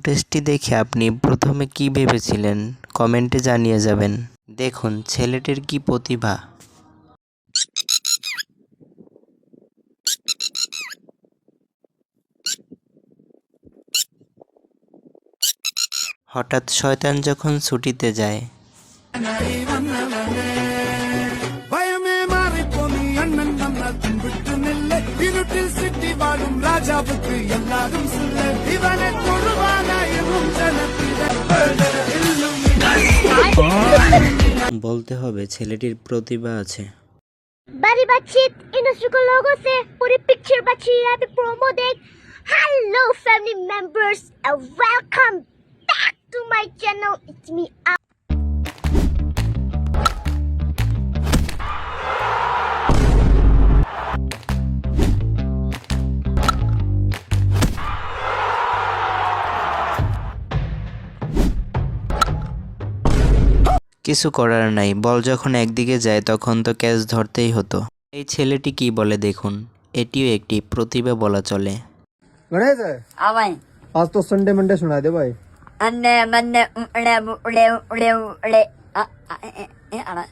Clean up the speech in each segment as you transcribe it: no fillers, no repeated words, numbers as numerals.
ফুটেজটি দেখে আপনি প্রথমে কি ভেবেছিলেন কমেন্টে জানিয়ে যাবেন। দেখুন ছেলেটির কি প্রতিভা। হঠাৎ শয়তান যখন ছুটিতে যায়, বলতে হবে ছেলেটির প্রতিভা আছে। Bari Bachit, Inusuko logo se puri picture bachi abi promo dek. Hello family members and welcome back to my channel. It's me. কিছু করার নাই, বল যখন একদিকে যায় তখন তো ক্যাচ ধরতেই হতো। এই ছেলেটি কি বলে দেখুন, এটিও একটি প্রতিভা বলা চলে। गणेश हाँ भाई आज तो संडे मंडे सुना दे भाई। अन्ने मन्ने उड़े उड़े उड़े उड़े आना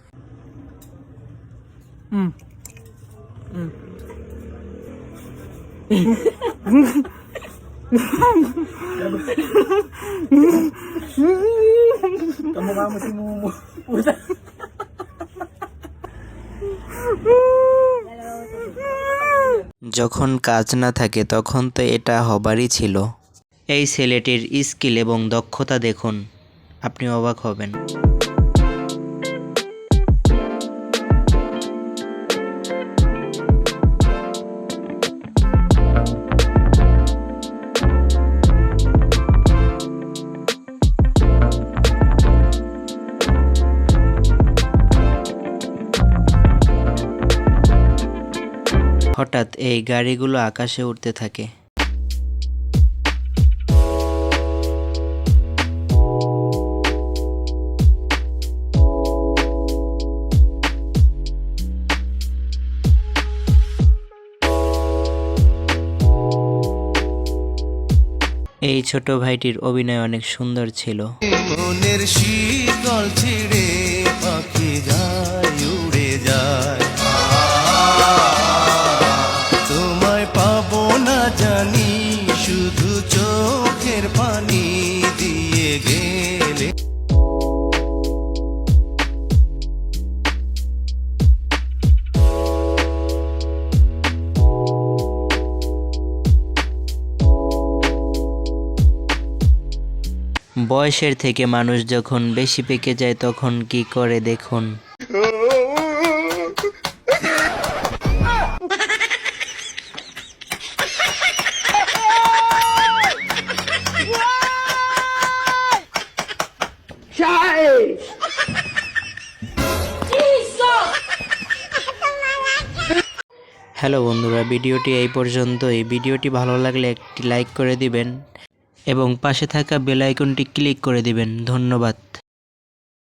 যখন কাজ না থাকে তখন তো এটা হবারই ছিল। এই ছেলেটির স্কিল এবং দক্ষতা দেখুন, আপনি অবাক হবেন। হঠাৎ এই গাড়িগুলো আকাশে উড়তে থাকে। এই ছোট ভাইটির অভিনয় অনেক সুন্দর ছিল। মনের শীতল ছিঁড়ে পাখি যায় উড়ে যায়, তোমায় পাবো না জানি শুধু চোখের পানি দিয়ে গেলে। বয়সের থেকে মানুষ যখন বেশি পেকে যায় তখন কি করে দেখুন। হ্যালো বন্ধুরা, ভিডিওটি এই পর্যন্তই। ভিডিওটি ভালো লাগলে একটি লাইক করে দিবেন এবং পাশে থাকা বেল আইকনটি ক্লিক করে দিবেন। ধন্যবাদ।